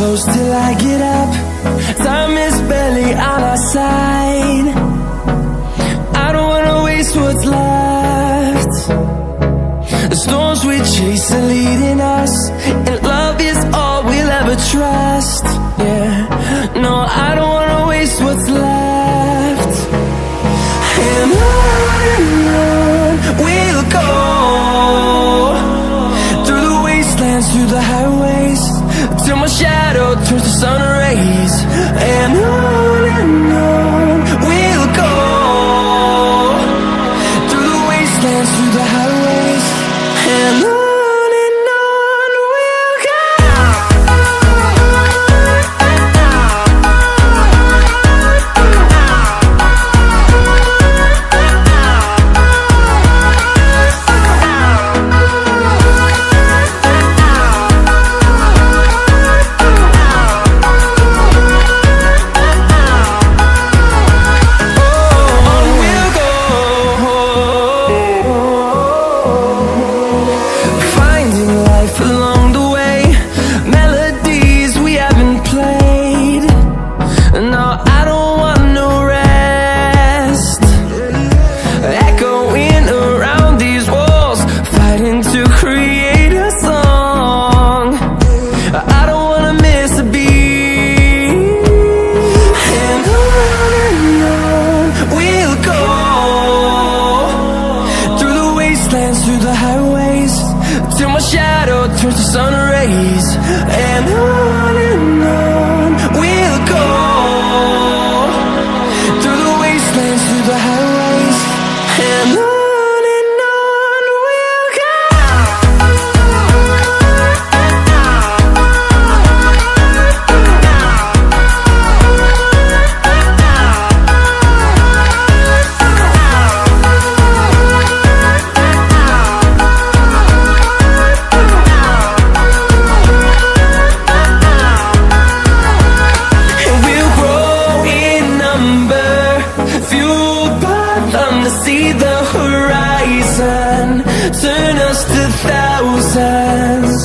close till I get up. Time is barely on our side. I don't wanna waste what's left. The storms we chase are leading us, and love is all we'll ever trust. Yeah, no, I don't wanna waste what's left. And on we'll go, through the wastelands, through the highways, till my shadow turns to sun rays. And on we'll go, through the wastelands, through the highways, and on we'll go. Through the highways, till my shadow turns to sun rays. And on we'll go, through the wastelands, through the highways, and on we'll go. See the horizon, turn us to thousands.